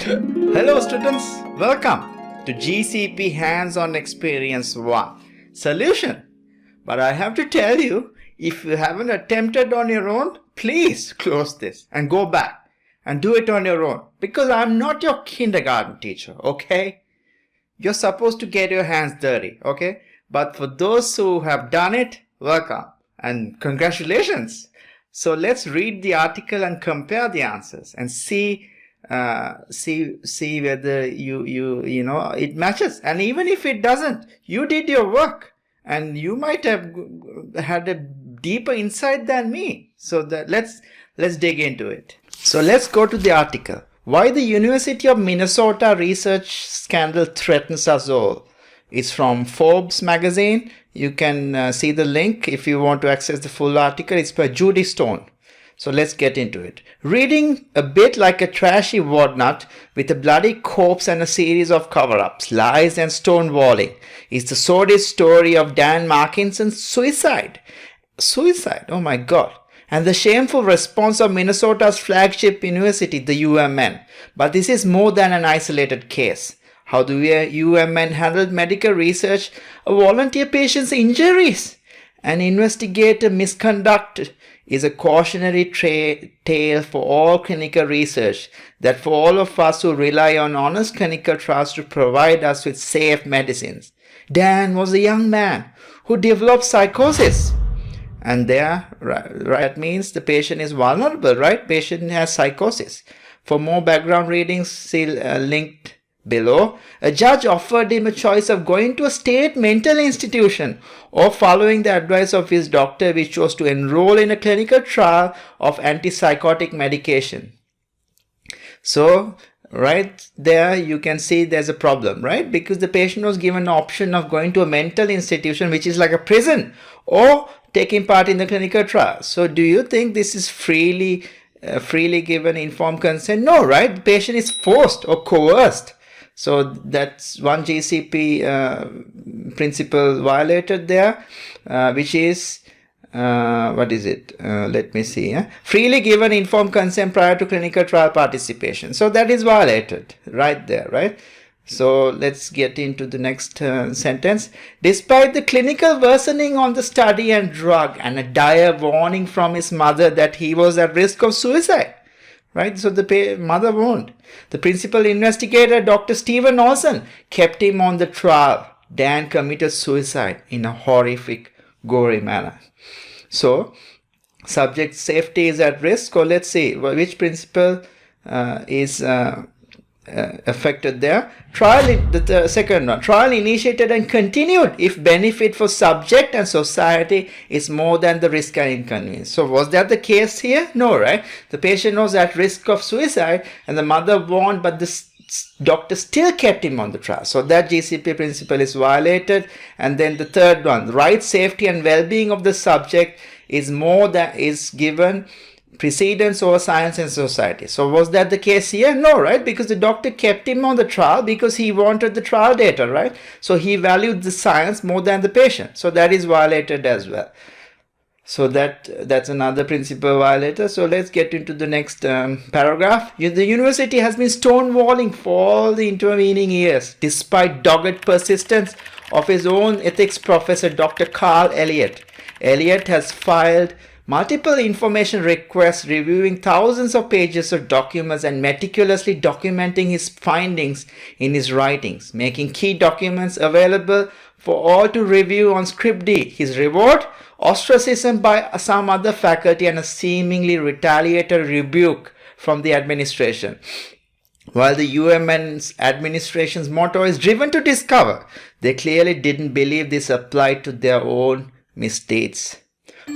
Hello students, welcome to GCP Hands-on Experience 1 Solution. But I have to tell you, if you haven't attempted on your own, please close this and go back and do it on your own, because I'm not your kindergarten teacher, okay? You're supposed to get your hands dirty, okay? But for those who have done it, welcome and congratulations. So let's read the article and compare the answers and see whether you know it matches. And even if it doesn't, you did your work and you might have had a deeper insight than me. So that let's dig into it. So let's go to the article. Why the University of Minnesota research scandal threatens us all. It's from Forbes magazine. You can see the link if you want to access the full article. It's by Judy Stone. So let's get into it. Reading a bit like a trashy whatnot with a bloody corpse and a series of cover-ups, lies and stonewalling is the sordid story of Dan Markinson's suicide. Suicide, oh my God. And the shameful response of Minnesota's flagship university, the UMN. But this is more than an isolated case. How the UMN handled medical research, a volunteer patient's injuries, and investigate misconduct is a cautionary tale for all clinical research, that for all of us who rely on honest clinical trials to provide us with safe medicines. Dan was a young man who developed psychosis. And there, right, that means the patient is vulnerable, right? Patient has psychosis. For more background readings, see linked below. A judge offered him a choice of going to a state mental institution or following the advice of his doctor, which was to enroll in a clinical trial of antipsychotic medication. So, right there you can see there's a problem, right? Because the patient was given an option of going to a mental institution, which is like a prison, or taking part in the clinical trial. So do you think this is freely given informed consent? No, right? The patient is forced or coerced. So that's one GCP principle violated there, which is, what is it? Let me see. Freely given informed consent prior to clinical trial participation. So that is violated right there, right? So let's get into the next sentence. Despite the clinical worsening on the study and drug and a dire warning from his mother that he was at risk of suicide, right? So the mother warned. The principal investigator, Dr. Stephen Olson, kept him on the trial. Dan committed suicide in a horrific, gory manner. So subject safety is at risk. Or let's see which principle is affected there. The second one, trial initiated and continued if benefit for subject and society is more than the risk and inconvenience. So was that the case here? No, right? The patient was at risk of suicide and the mother warned, but the doctor still kept him on the trial. So that GCP principle is violated. And then the third one, the right, safety and well-being of the subject is given precedence over science and society. So was that the case here? No, right? Because the doctor kept him on the trial because he wanted the trial data, right? So he valued the science more than the patient. So that is violated as well. So that's another principle violator. So let's get into the next paragraph. The university has been stonewalling for all the intervening years, despite dogged persistence of his own ethics professor, Dr. Carl Elliott. Elliott has filed multiple information requests, reviewing thousands of pages of documents and meticulously documenting his findings in his writings, making key documents available for all to review on Script D. His reward? Ostracism by some other faculty and a seemingly retaliatory rebuke from the administration. While the UMN's administration's motto is driven to discover, they clearly didn't believe this applied to their own misdeeds.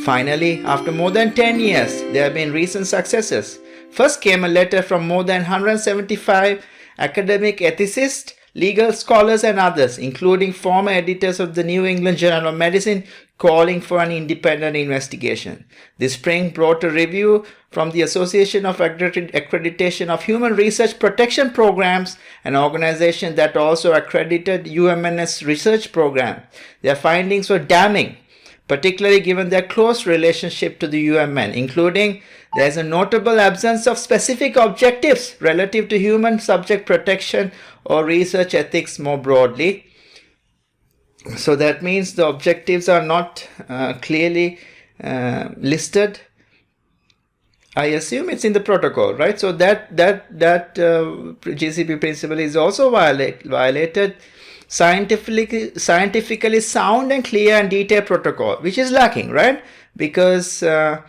Finally, after more than 10 years, there have been recent successes. First came a letter from more than 175 academic ethicists, legal scholars and others, including former editors of the New England Journal of Medicine, calling for an independent investigation. This spring brought a review from the Association of Accreditation of Human Research Protection Programs, an organization that also accredited UMN's research program. Their findings were damning. particularly given their close relationship to the UMN, including there is a notable absence of specific objectives relative to human subject protection or research ethics more broadly. So that means the objectives are not clearly listed. I assume it's in the protocol, right? So that GCP principle is also violated. Scientifically sound and clear and detailed protocol, which is lacking, right? Because there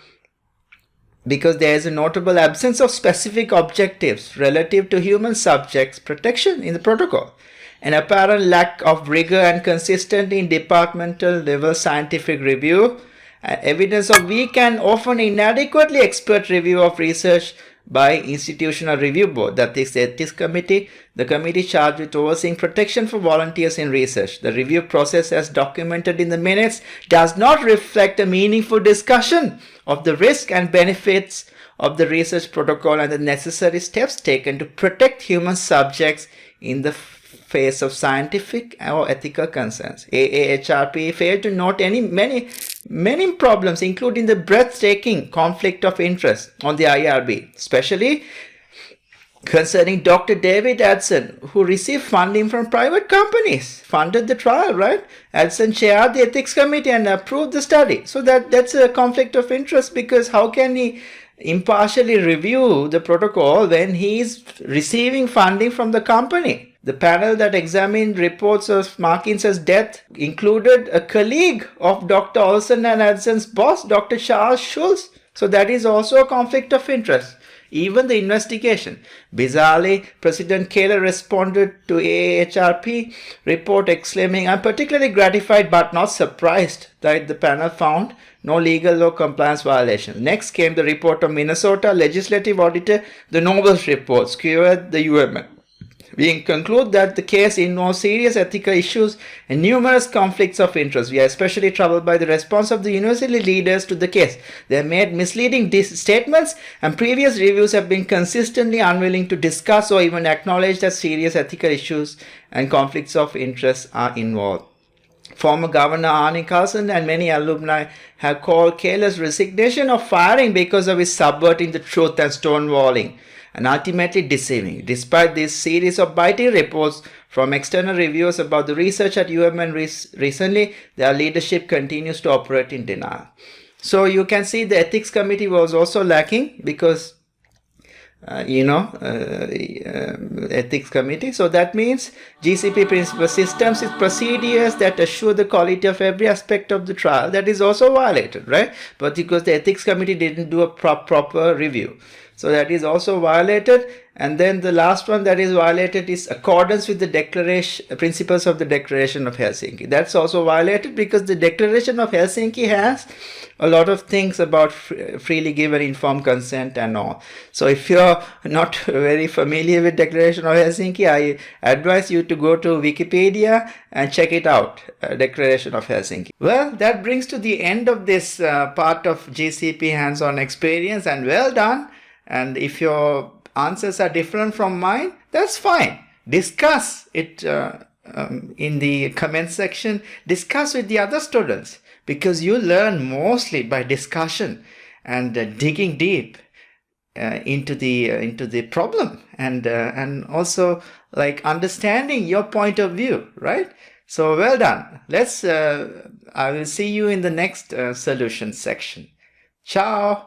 is a notable absence of specific objectives relative to human subjects protection in the protocol. An apparent lack of rigor and consistency in departmental level scientific review, evidence of weak and often inadequately expert review of research by institutional review board, that is the ethics committee, the committee charged with overseeing protection for volunteers in research. The review process as documented in the minutes does not reflect a meaningful discussion of the risk and benefits of the research protocol and the necessary steps taken to protect human subjects in the face of scientific or ethical concerns. AAHRP failed to note many problems, including the breathtaking conflict of interest on the IRB, especially concerning Dr. David Adson, who received funding from private companies, funded the trial, right? Adson chaired the ethics committee and approved the study. So that's a conflict of interest, because how can he impartially review the protocol when he is receiving funding from the company? The panel that examined reports of Markinson's death included a colleague of Dr. Olson and Adson's boss, Dr. Charles Schulz. So that is also a conflict of interest. Even the investigation. Bizarrely, President Kaler responded to AAHRP report exclaiming, "I'm particularly gratified but not surprised that the panel found no legal or compliance violation." Next came the report of Minnesota Legislative Auditor, the Nobles report, skewered the UMN. We conclude that the case involves serious ethical issues and numerous conflicts of interest. We are especially troubled by the response of the university leaders to the case. They have made misleading statements, and previous reviews have been consistently unwilling to discuss or even acknowledge that serious ethical issues and conflicts of interest are involved. Former Governor Arne Carlson and many alumni have called Kaler's resignation or firing because of his subverting the truth and stonewalling, and ultimately deceiving. Despite this series of biting reports from external reviewers about the research at UMN recently, their leadership continues to operate in denial. So you can see the ethics committee was also lacking, because ethics committee. So that means GCP principal systems is procedures that assure the quality of every aspect of the trial, that is also violated, right? But because the ethics committee didn't do a proper review. So that is also violated. And then the last one that is violated is accordance with the principles of the Declaration of Helsinki. That's also violated because the Declaration of Helsinki has a lot of things about freely given informed consent and all. So if you're not very familiar with Declaration of Helsinki, I advise you to go to Wikipedia and check it out, Declaration of Helsinki. Well, that brings to the end of this part of GCP hands-on experience, and well done. And if your answers are different from mine, that's fine. Discuss it in the comment section. Discuss with the other students, because you learn mostly by discussion and digging deep into the problem, and also like understanding your point of view, right? So well done. I will see you in the next solution section. Ciao.